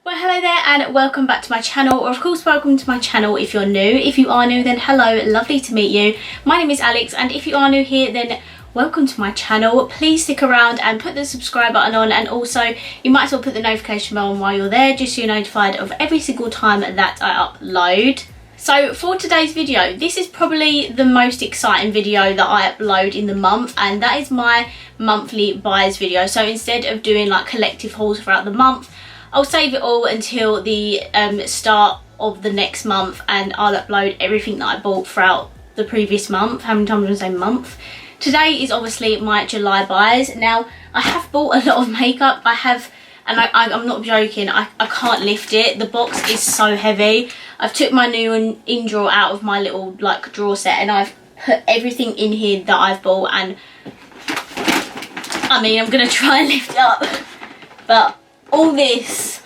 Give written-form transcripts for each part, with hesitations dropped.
Well, hello there and welcome back to my channel, or of course welcome to my channel if you're new. If you are new, then hello, lovely to meet you. My name is Alex, and if you are new here, then welcome to my channel. Please stick around and put the subscribe button on, and also you might as well put the notification bell on while you're there, just so you're notified of every single time that I upload. So for today's video, this is probably the most exciting video that I upload in the month, and that is my monthly buys video. So instead of doing like collective hauls throughout the month, I'll save it all until the start of the next month, and I'll upload everything that I bought throughout the previous month. How many times am I saying month? Today is obviously my July buys. Now, I have bought a lot of makeup. I have, and I'm not joking, I can't lift it. The box is so heavy. I've took my new in drawer out of my little like drawer set, and I've put everything in here that I've bought, and I mean, I'm gonna try and lift it up, but all this,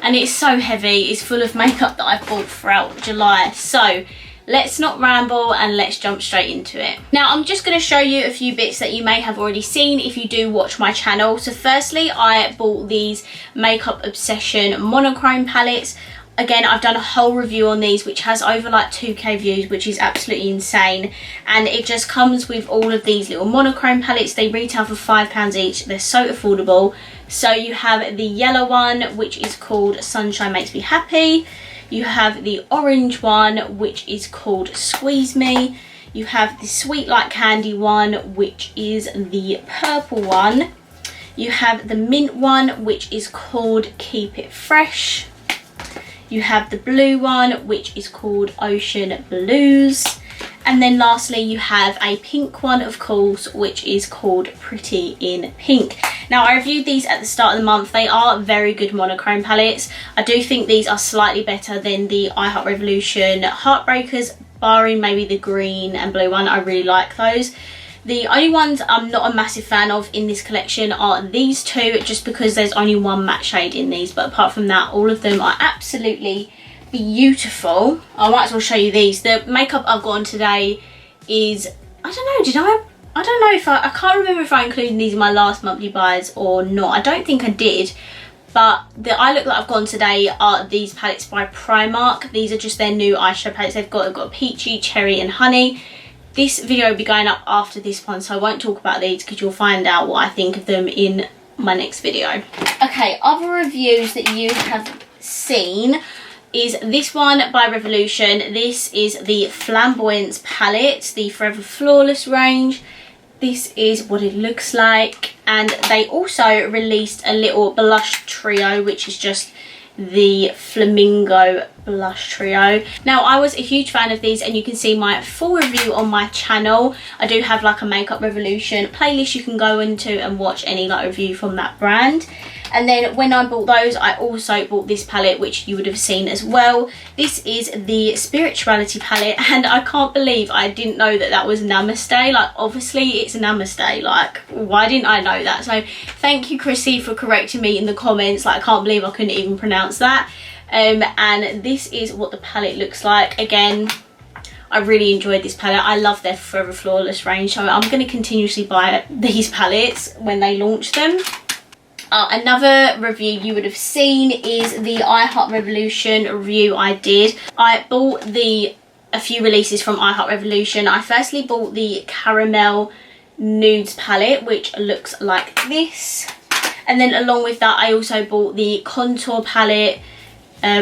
and it's so heavy, is full of makeup that I've bought throughout July. So let's not ramble and let's jump straight into it. Now I'm just going to show you a few bits that you may have already seen if you do watch my channel. So firstly, I bought these Makeup Obsession monochrome palettes. Again, I've done a whole review on these, which has over like 2k views, which is absolutely insane. And it just comes with all of these little monochrome palettes. They retail for £5 each. They're so affordable. So you have the yellow one, which is called Sunshine Makes Me Happy. You have the orange one, which is called Squeeze Me. You have the Sweet Like Candy one, which is the purple one. You have the mint one, which is called Keep It Fresh. You have the blue one, which is called Ocean Blues. And then lastly, you have a pink one, of course, which is called Pretty in Pink. Now, I reviewed these at the start of the month. They are very good monochrome palettes. I do think these are slightly better than the I Heart Revolution Heartbreakers, barring maybe the green and blue one. I really like those. The only ones I'm not a massive fan of in this collection are these two, just because there's only one matte shade in these. But apart from that, all of them are absolutely beautiful. I might as well show you these. The makeup I've got on today is, I don't know, I don't know if I can't remember if I included these in my last monthly buys or not. I don't think I did. But the eye look that I've got on today are these palettes by Primark. These are just their new eyeshadow palettes. They've got peachy, cherry and honey. This video will be going up after this one, so I won't talk about these because you'll find out what I think of them in my next video. Okay, other reviews that you have seen is this one by Revolution. This is the Flamboyance palette, the Forever Flawless range. This is what it looks like, and they also released a little blush trio, which is just the Flamingo blush trio. Now, I was a huge fan of these, and you can see my full review on my channel. I do have like a Makeup Revolution playlist you can go into and watch any like review from that brand. And then when I bought those, I also bought this palette, which you would have seen as well. This is the Spirituality palette, and I can't believe I didn't know that that was Namaste. Like, obviously it's Namaste. Like, why didn't I know that? So thank you, Chrissy, for correcting me in the comments. Like, I can't believe I couldn't even pronounce that. And this is what the palette looks like. Again, I really enjoyed this palette. I love their Forever Flawless range, so I'm going to continuously buy these palettes when they launch them. Another review you would have seen is the I Heart Revolution review I did. I bought a few releases from I Heart Revolution. I firstly bought the Caramel Nudes palette, which looks like this. And then along with that, I also bought the Contour palette,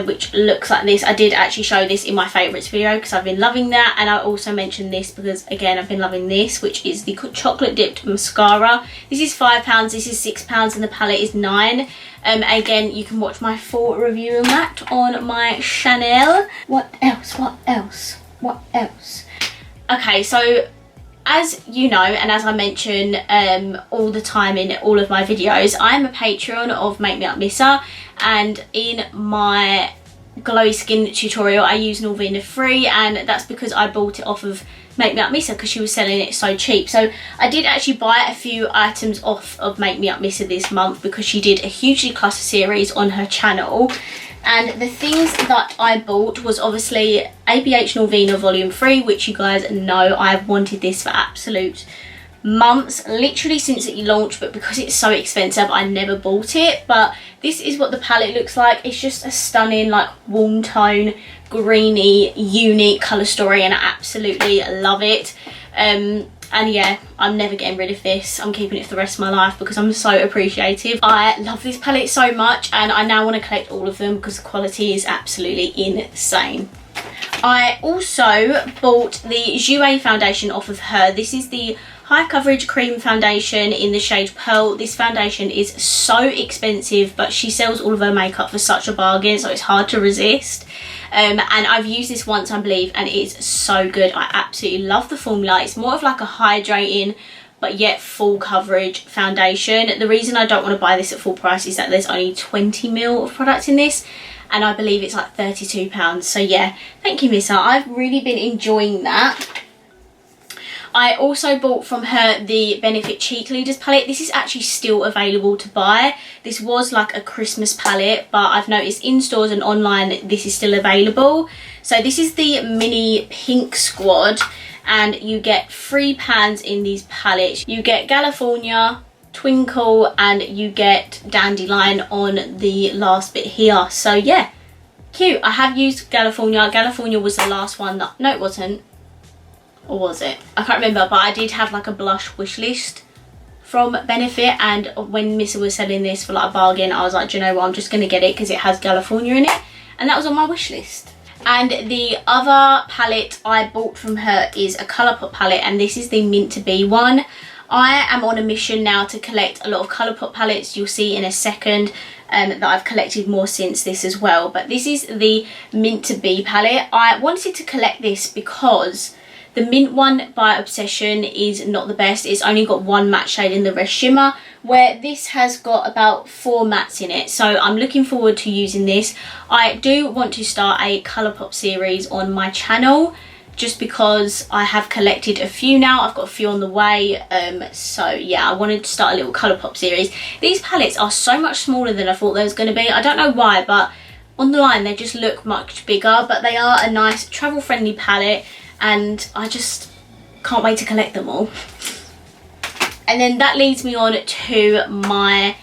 which looks like this. I did actually show this in my favourites video because I've been loving that, and I also mentioned this because again I've been loving this, which is the chocolate dipped mascara. This is £5, this is £6, and the palette is £9. Again, you can watch my full review on that on my channel. What else? Okay, so as you know, and as I mention all the time in all of my videos, I am a patron of Make Me Up Missa, and in my glowy skin tutorial I use Norvina Free, and that's because I bought it off of Make Me Up Missa because she was selling it so cheap. So I did actually buy a few items off of Make Me Up Missa this month because she did a hugely cluster series on her channel. And the things that I bought was obviously ABH Norvina Volume 3, which you guys know I've wanted this for absolute months, literally since it launched, but because it's so expensive I never bought it. But this is what the palette looks like. It's just a stunning like warm tone, greeny, unique colour story, and I absolutely love it. And yeah, I'm never getting rid of this. I'm keeping it for the rest of my life because I'm so appreciative. I love this palette so much, and I now want to collect all of them because the quality is absolutely insane. I also bought the Jouer foundation off of her. This is the High Coverage Cream Foundation in the shade Pearl. This foundation is so expensive, but she sells all of her makeup for such a bargain, so it's hard to resist. And I've used this once, I believe, and it's so good. I absolutely love the formula. It's more of like a hydrating but yet full coverage foundation. The reason I don't want to buy this at full price is that there's only 20ml of product in this, and I believe it's like £32. So yeah, thank you, Missa. I've really been enjoying that. I also bought from her the Benefit Cheek Leaders palette. This is actually still available to buy. This was like a Christmas palette, but I've noticed in stores and online this is still available. So this is the mini pink squad, and you get 3 pans in these palettes. You get California, Twinkle, and you get Dandelion on the last bit here. So yeah, cute. I have used California. California was the last one that, no it wasn't. Or was it? I can't remember, but I did have like a blush wish list from Benefit, and when Missa was selling this for like a bargain, I was like, do you know what, I'm just going to get it because it has California in it, and that was on my wish list. And the other palette I bought from her is a Colourpop palette, and this is the Mint to Be one. I am on a mission now to collect a lot of Colourpop palettes. You'll see in a second that I've collected more since this as well, but this is the Mint to Be palette. I wanted to collect this because the Mint one by Obsession is not the best. It's only got 1 matte shade in the rest shimmer, where this has got about 4 mattes in it. So I'm looking forward to using this. I do want to start a Colourpop series on my channel, just because I have collected a few now. I've got a few on the way. So yeah, I wanted to start a little Colourpop series. These palettes are so much smaller than I thought they was going to be. I don't know why, but online they just look much bigger, but they are a nice travel friendly palette, and I just can't wait to collect them all. And then that leads me on to my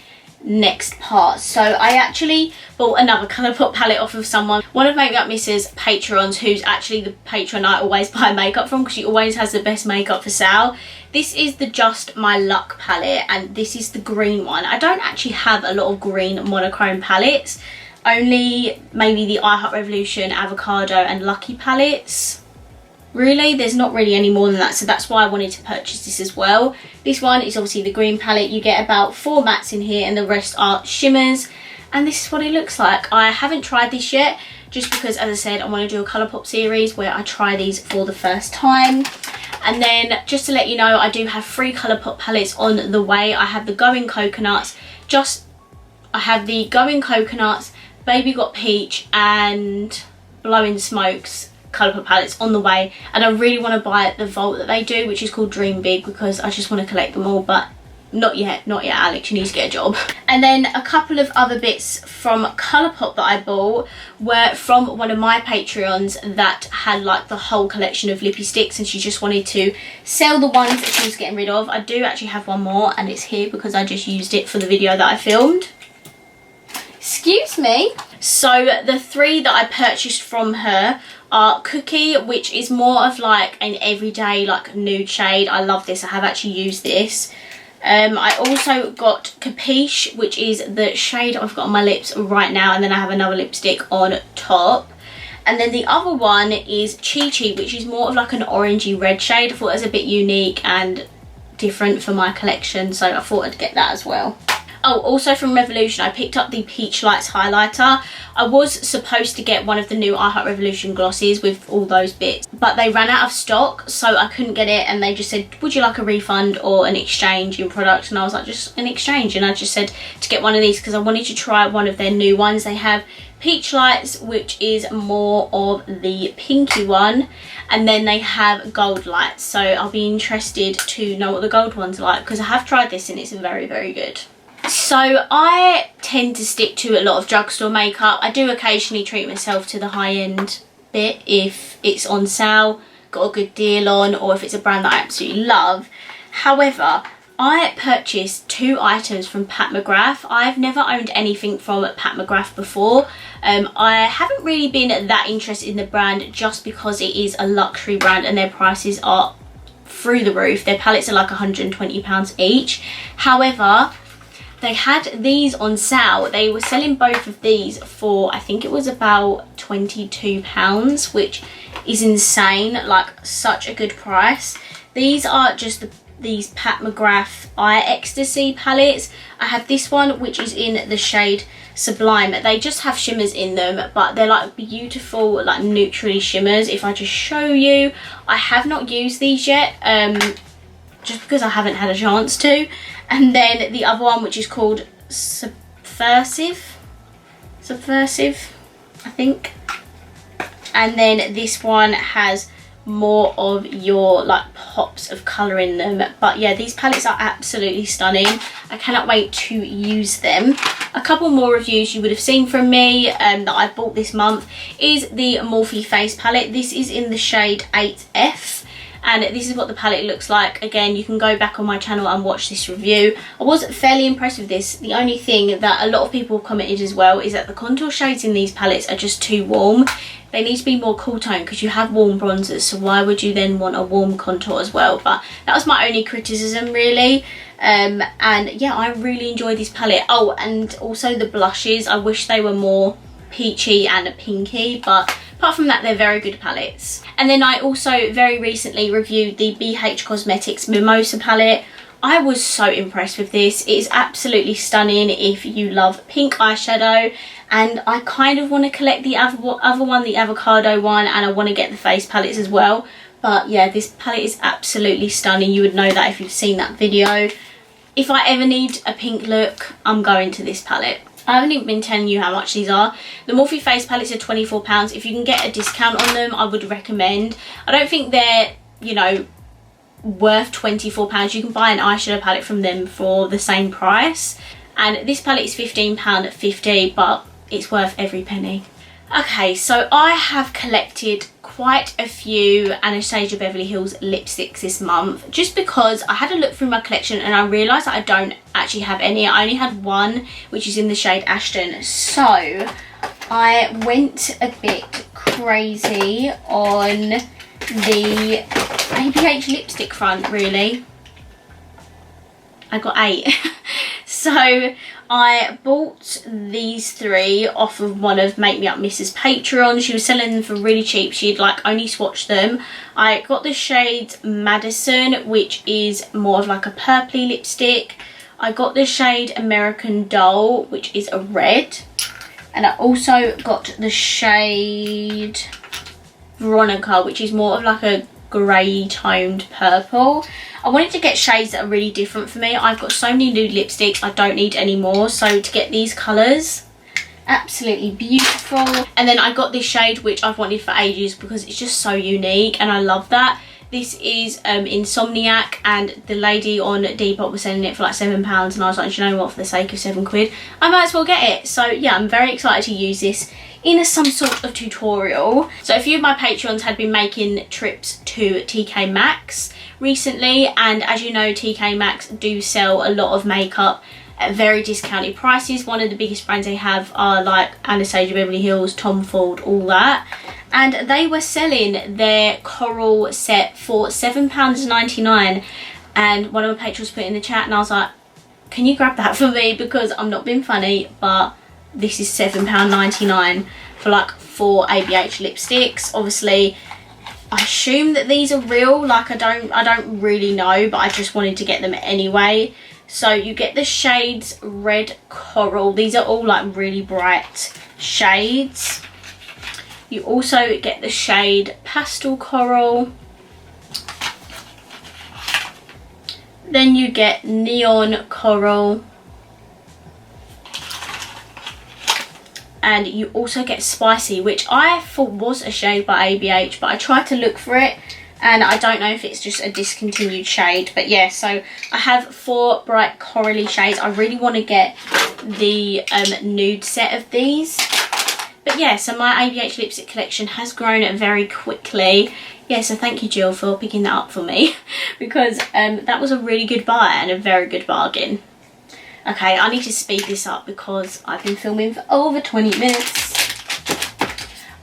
next part. So I actually bought another Colourpop palette off of someone, one of Makeup Missa's patrons, who's actually the patron I always buy makeup from because she always has the best makeup for sale. This is the Just My Luck palette, and this is the green one. I don't actually have a lot of green monochrome palettes, only maybe the I Heart Revolution, Avocado and Lucky palettes. Really, there's not really any more than that, so that's why I wanted to purchase this as well. This one is obviously the green palette. You get about 4 mattes in here, and the rest are shimmers, and this is what it looks like. I haven't tried this yet, just because, as I said, I want to do a Colourpop series where I try these for the first time. And then, just to let you know, I do have 3 Colourpop palettes on the way. I have the Going Coconuts, Baby Got Peach, and Blowing Smokes Colourpop palettes on the way, and I really want to buy the vault that they do, which is called Dream Big, because I just want to collect them all, but not yet, Alex, you need to get a job. And then a couple of other bits from Colourpop that I bought were from one of my Patreons that had like the whole collection of lippy sticks, and she just wanted to sell the ones that she was getting rid of. I do actually have one more, and it's here because I just used it for the video that I filmed. Excuse me. So the 3 that I purchased from her are Cookie, which is more of like an everyday like nude shade. I love this. I have actually used this. I also got Capiche, which is the shade I've got on my lips right now, and then I have another lipstick on top. And then the other one is Chi Chi, which is more of like an orangey red shade. I thought it was a bit unique and different for my collection, so I thought I'd get that as well. Oh, also from Revolution, I picked up the Peach Lights highlighter. I was supposed to get one of the new I Heart Revolution glosses with all those bits, but they ran out of stock, so I couldn't get it, and they just said, would you like a refund or an exchange in product? And I was like, just an exchange, and I just said to get one of these because I wanted to try one of their new ones. They have Peach Lights, which is more of the pinky one, and then they have Gold Lights, so I'll be interested to know what the gold one's like, because I have tried this and it's very, very good. So I tend to stick to a lot of drugstore makeup. I do occasionally treat myself to the high-end bit if it's on sale, got a good deal on, or if it's a brand that I absolutely love. However, I purchased 2 items from Pat McGrath. I've never owned anything from Pat McGrath before. I haven't really been that interested in the brand just because it is a luxury brand and their prices are through the roof. Their palettes are like £120 each. However, they had these on sale. They were selling both of these for, I think it was about £22, which is insane, like such a good price. These are just these Pat McGrath Eye Ecstasy palettes. I have this one which is in the shade Sublime. They just have shimmers in them, but they're like beautiful, like neutrally shimmers. If I just show you, I have not used these yet, just because I haven't had a chance to. And then the other one, which is called Subversive, I think. And then this one has more of your like pops of colour in them. But yeah, these palettes are absolutely stunning. I cannot wait to use them. A couple more reviews you would have seen from me that I bought this month is the Morphe Face palette. This is in the shade 8F. And this is what the palette looks like. Again, you can go back on my channel and watch this review. I was fairly impressed with this. The only thing that a lot of people have commented as well is that the contour shades in these palettes are just too warm. They need to be more cool tone because you have warm bronzers, so why would you then want a warm contour as well? But that was my only criticism really. And yeah, I really enjoy this palette. Oh, and also the blushes. I wish they were more peachy and pinky, but apart from that, they're very good palettes. And then I also very recently reviewed the BH Cosmetics Mimosa palette. I was so impressed with this. It is absolutely stunning if you love pink eyeshadow, and I kind of want to collect the other one, the avocado one, and I want to get the face palettes as well. But yeah, this palette is absolutely stunning. You would know that if you've seen that video. If I ever need a pink look, I'm going to this palette. I haven't even been telling you how much these are. The Morphe Face palettes are £24. If you can get a discount on them, I would recommend. I don't think they're, you know, worth £24. You can buy an eyeshadow palette from them for the same price. And this palette is £15.50, but it's worth every penny. Okay, so I have collected quite a few Anastasia Beverly Hills lipsticks this month, just because I had a look through my collection and I realised that I don't actually have any. I only had one, which is in the shade Ashton. So I went a bit crazy on the ABH lipstick front, really. I got 8. So I bought these 3 off of one of Make Me Up Mrs. Patreon. She was selling them for really cheap. She'd like only swatched them. I got the shade Madison, which is more of like a purpley lipstick. I got the shade American Doll, which is a red. And I also got the shade Veronica, which is more of like a grey toned purple. I wanted to get shades that are really different for me. I've got so many nude lipsticks, I don't need any more. So to get these colours, absolutely beautiful. And then I got this shade which I've wanted for ages because it's just so unique and I love that. This is Insomniac, and the lady on Depop was selling it for like £7, and I was like, you know what, for the sake of £7, I might as well get it. So yeah, I'm very excited to use this in some sort of tutorial. So a few of my Patreons had been making trips to TK Maxx recently, and as you know, TK Maxx do sell a lot of makeup at very discounted prices. One of the biggest brands they have are like Anastasia Beverly Hills, Tom Ford, all that. And they were selling their coral set for £7.99, and one of my patrons put it in the chat and I was like, can you grab that for me, because I'm not being funny, but this is £7.99 for like 4 ABH lipsticks. Obviously I assume that these are real, like I don't really know, but I just wanted to get them anyway. So you get the shades Red Coral. These are all like really bright shades. You also get the shade Pastel Coral. Then you get Neon Coral. And you also get Spicy, which I thought was a shade by ABH, but I tried to look for it and I don't know if it's just a discontinued shade. But yeah, so I have 4 bright corally shades. I really want to get the nude set of these. But yeah, so my ABH lipstick collection has grown very quickly yeah, so thank you, Jill, for picking that up for me because that was a really good buy and a very good bargain. Okay, I need to speed this up because I've been filming for over 20 minutes.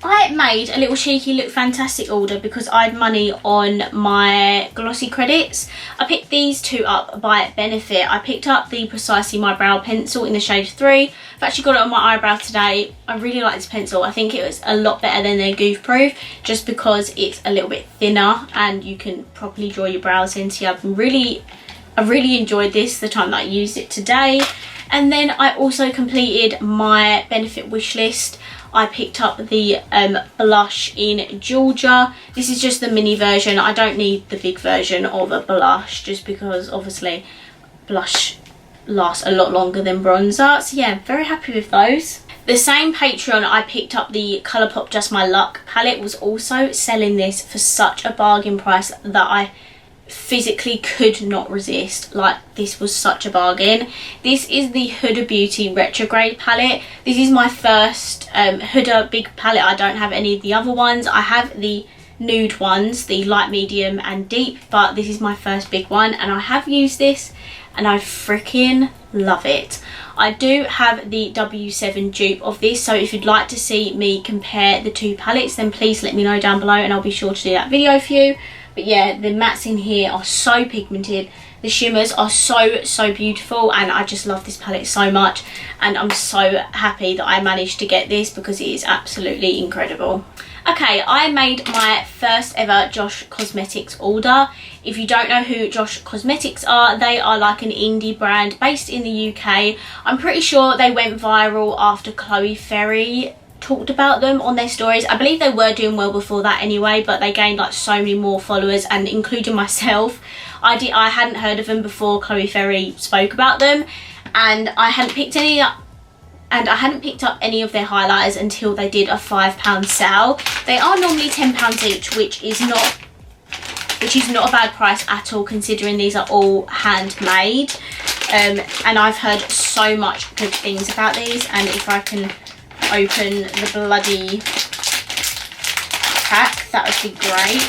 I made a little cheeky Look Fantastic order because I had money on my glossy credits. I picked these two up by Benefit. I picked up the Precisely My Brow pencil in the shade 3. I've actually got it on my eyebrow today. I really like this pencil. I think it was a lot better than their Goof Proof just because it's a little bit thinner and you can properly draw your brows in. So yeah, I really enjoyed this the time that I used it today. And then I also completed my Benefit wish list. I picked up the blush in Georgia. This is just the mini version. I don't need the big version of a blush just because obviously blush lasts a lot longer than bronzer. So yeah, very happy with those. The same Patreon I picked up the Colourpop Just My Luck palette was also selling this for such a bargain price that I physically could not resist. Like, this was such a bargain. This is the Huda Beauty Retrograde palette. This is my first Huda big palette. I don't have any of the other ones. I have the nude ones, the light, medium and deep, but this is my first big one and I have used this and I freaking love it. I do have the W7 dupe of this, so if you'd like to see me compare the two palettes then please let me know down below and I'll be sure to do that video for you. But yeah, the mattes in here are so pigmented. The shimmers are so beautiful and I just love this palette so much. And I'm so happy that I managed to get this because it is absolutely incredible. Okay, I made my first ever Josh Cosmetics order. If you don't know who Josh Cosmetics are, they are like an indie brand based in the UK. I'm pretty sure they went viral after Chloe Ferry talked about them on their stories. I believe they were doing well before that anyway, but they gained like so many more followers, and including myself, I hadn't heard of them before Chloe Ferry spoke about them, and I hadn't picked any up. And I hadn't picked up any of their highlighters until they did a £5 sale. They are normally £10 each, which is not a bad price at all, considering these are all handmade. And I've heard so much good things about these, and if I can open the bloody pack, that would be great.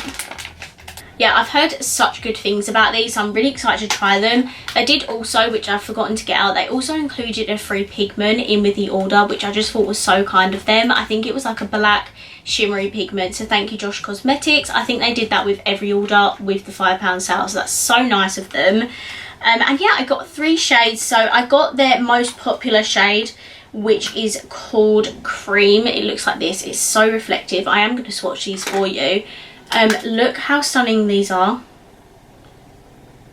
Yeah, I've heard such good things about these, so I'm really excited to try them. They did also, which I've forgotten to get out, they also included a free pigment in with the order, which I just thought was so kind of them. I think it was like a black shimmery pigment, so thank you Josh Cosmetics. I think they did that with every order with the £5 sale, so that's so nice of them. And yeah, I got 3 shades. So I got their most popular shade, which is called Cream. It looks like this. It's so reflective. I am going to swatch these for you. Look how stunning these are.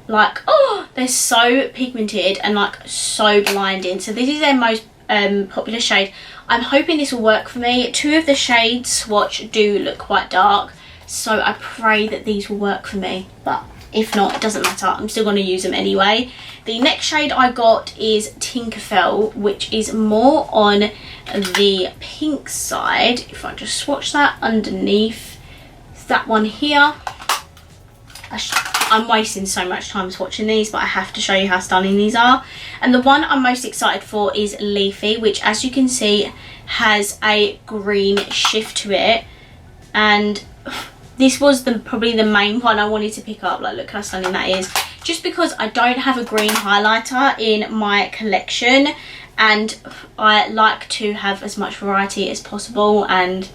Like, oh, they're so pigmented and like so blinding. So this is their most popular shade. I'm hoping this will work for me. 2 of the shades swatch do look quite dark, so I pray that these will work for me, but if not, it doesn't matter. I'm still going to use them anyway. The next shade I got is Tinkerfell, which is more on the pink side. If I just swatch that underneath, that one here. I'm wasting so much time swatching these, but I have to show you how stunning these are. And the one I'm most excited for is Leafy, which as you can see has a green shift to it, and this was probably the main one I wanted to pick up. Like, look how stunning that is. Just because I don't have a green highlighter in my collection and I like to have as much variety as possible, and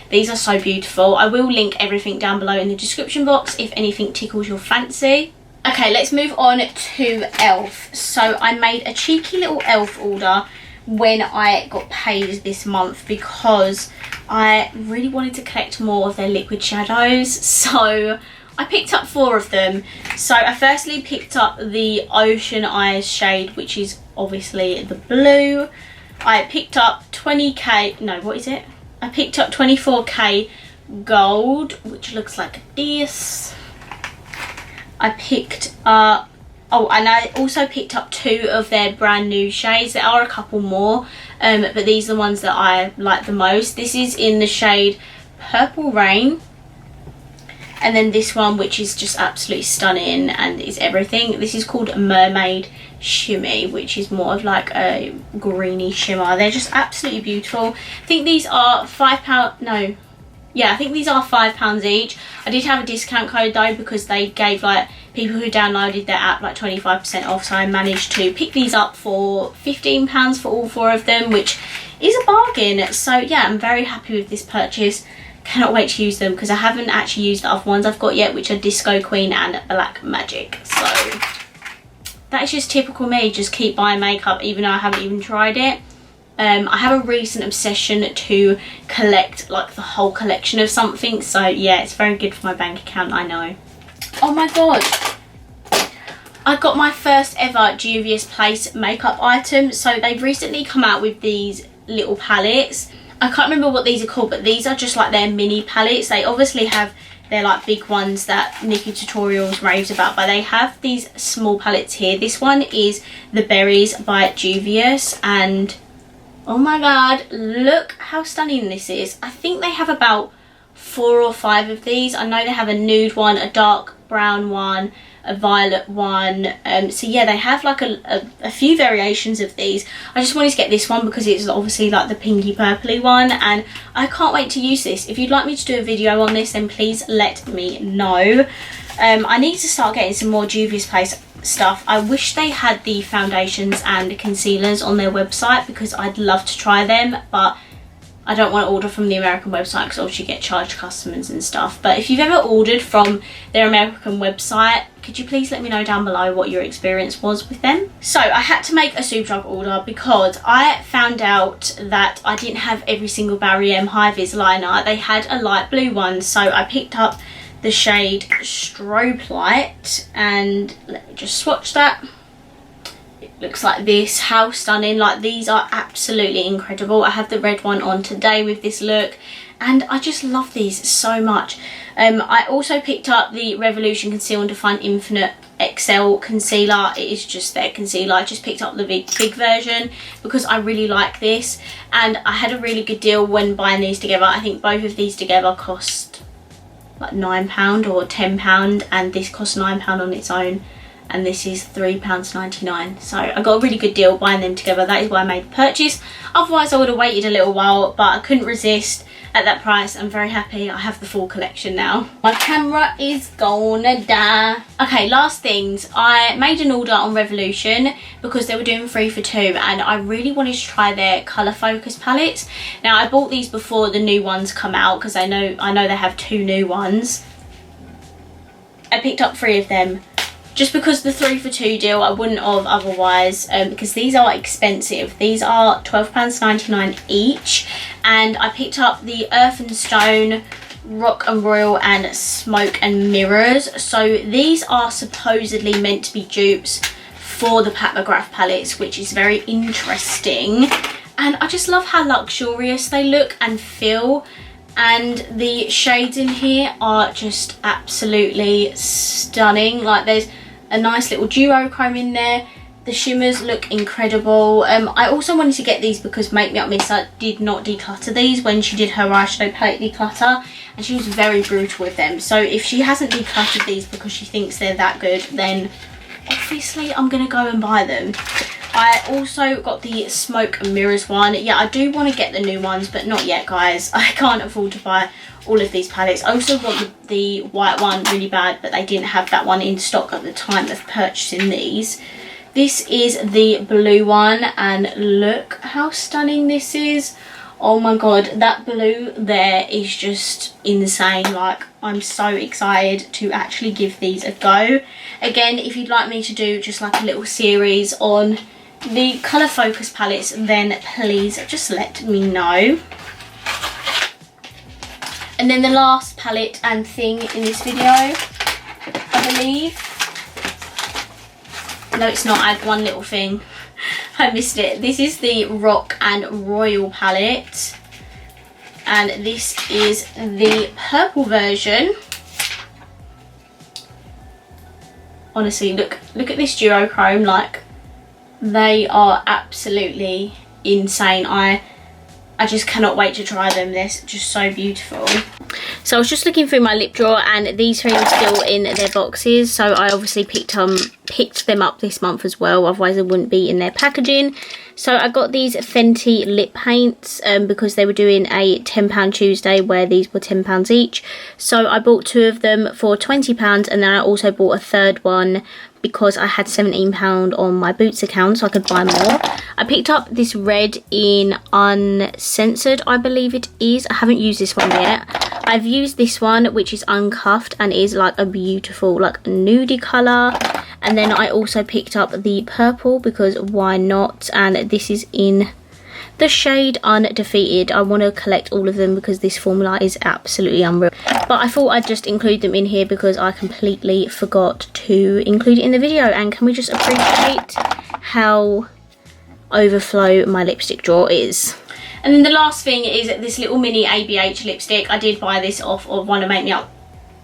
these are so beautiful. I will link everything down below in the description box if anything tickles your fancy. Okay, let's move on to e.l.f. So I made a cheeky little e.l.f. order when I got paid this month because I really wanted to collect more of their liquid shadows. So I picked up 4 of them. So I firstly picked up the Ocean Eyes shade, which is obviously the blue. I picked up 20k, no, what is it? I picked up 24k gold, which looks like this. I picked up, oh, and I also picked up 2 of their brand new shades. There are a couple more, but these are the ones that I like the most. This is in the shade Purple Rain. And then this one, which is just absolutely stunning and is everything. This is called Mermaid Shimmy, which is more of like a greeny shimmer. They're just absolutely beautiful. I think these are £5, no, Yeah, I think these are £5 each. I did have a discount code though, because they gave like people who downloaded their app like 25% off, so I managed to pick these up for £15 for all 4 of them, which is a bargain. So yeah, I'm very happy with this purchase. Cannot wait to use them, because I haven't actually used the other ones I've got yet, which are Disco Queen and Black Magic. So that is just typical me, just keep buying makeup even though I haven't even tried it. I have a recent obsession to collect like the whole collection of something, so yeah, it's very good for my bank account, I know. Oh my god, I got my first ever Juvia's Place makeup item. So they've recently come out with these little palettes. I can't remember what these are called, but these are just like their mini palettes. They obviously have their like big ones that Nikki Tutorials raves about, but they have these small palettes here. This one is the Berries by Juvia's, and oh my god, look how stunning this is. I think they have about 4 or 5 of these. I know they have a nude one, a dark brown one, a violet one. So yeah, they have like a few variations of these. I just wanted to get this one because it's obviously like the pinky purpley one, and I can't wait to use this. If you'd like me to do a video on this, then please let me know. I need to start getting some more Juvia's Place stuff. I wish they had the foundations and concealers on their website, because I'd love to try them, but I don't want to order from the American website because obviously you get charged customers and stuff. But if you've ever ordered from their American website, could you please let me know down below what your experience was with them? So I had to make a Superdrug order because I found out that I didn't have every single Barry M High Vis liner. They had a light blue one, so I picked up the shade Strobe Light, and let me just swatch that. It looks like this. How stunning. Like, these are absolutely incredible. I have the red one on today with this look, and I just love these so much. I also picked up the Revolution Conceal and Define Infinite XL concealer. It is just their concealer. I just picked up the big version because I really like this, and I had a really good deal when buying these together. I think both of these together cost like £9 or £10, and this costs £9 on its own, and this is £3.99. So I got a really good deal buying them together. That is why I made the purchase. Otherwise I would have waited a little while, but I couldn't resist at that price. I'm very happy I have the full collection now. My camera is gonna die. Okay, last things. I made an order on Revolution because they were doing 3 for 2, and I really wanted to try their colour focus palettes. Now I bought these before the new ones come out, because I know they have 2 new ones. I picked up 3 of them just because the 3 for 2 deal. I wouldn't have otherwise, because these are expensive. These are £12.99 each, and I picked up the Earth and Stone, Rock and Royal, and Smoke and Mirrors. So these are supposedly meant to be dupes for the Pat McGrath palettes, which is very interesting, and I just love how luxurious they look and feel. And the shades in here are just absolutely stunning. Like, there's a nice little duochrome in there. The shimmers look incredible. I also wanted to get these because Make Me Up Miss did not declutter these when she did her eyeshadow palette declutter, and she was very brutal with them. So if she hasn't decluttered these because she thinks they're that good, then obviously I'm gonna go and buy them. I also got the Smoke and Mirrors one. Yeah, I do want to get the new ones, but not yet, guys. I can't afford to buy all of these palettes. I also want the white one really bad, but they didn't have that one in stock at the time of purchasing these. This is the blue one, and look how stunning this is. Oh my god, that blue there is just insane. Like, I'm so excited to actually give these a go. Again, if you'd like me to do just like a little series on the colour focus palettes, then please just let me know. And then the last palette and thing in this video, I believe. No, it's not. I had one little thing. I missed it. This is the Rock and Royal palette, and this is the purple version. Honestly, look at this duochrome. Like, they are absolutely insane. I I just cannot wait to try them. They're just so beautiful. So I was just looking through my lip drawer and these three are still in their boxes. So I obviously picked them up this month as well. Otherwise they wouldn't be in their packaging. So I got these Fenty lip paints because they were doing a £10 Tuesday where these were £10 each. So I bought 2 of them for £20 and then I also bought a third one because I had £17 on my Boots account so I could buy more. I picked up this red in Uncensored, I believe it is. I haven't used this one yet. I've used this one which is uncuffed and is like a beautiful like nudie colour. And then I also picked up the purple because why not, and this is in the shade Undefeated. I want to collect all of them because this formula is absolutely unreal. But I thought I'd just include them in here because I completely forgot to include it in the video. And can we just appreciate how overflow my lipstick drawer is. And then the last thing is this little mini ABH lipstick. I did buy this off of one of Make Me Up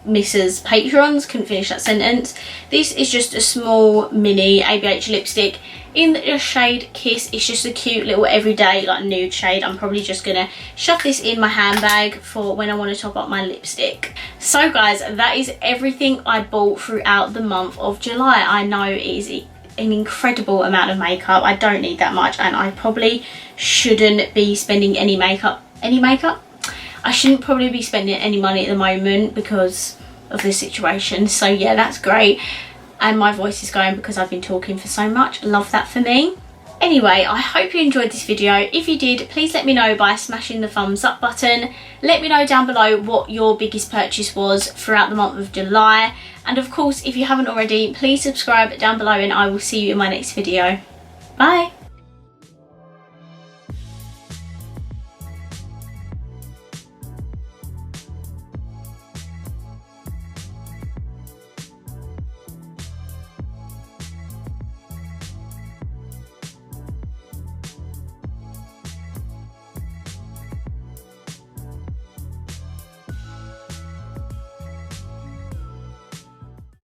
Mrs. Patrons, couldn't finish that sentence. This is just a small mini ABH lipstick in the shade Kiss. It's just a cute little everyday like nude shade. I'm probably just gonna shove this in my handbag for when I want to top up my lipstick. So guys, that is everything I bought throughout the month of July. I know it is an incredible amount of makeup. I don't need that much and I probably shouldn't be spending any makeup. I shouldn't probably be spending any money at the moment because of this situation. So yeah, that's great. And my voice is going because I've been talking for so much. Love that for me. Anyway, I hope you enjoyed this video. If you did, please let me know by smashing the thumbs up button. Let me know down below what your biggest purchase was throughout the month of July. And of course, if you haven't already, please subscribe down below and I will see you in my next video. Bye.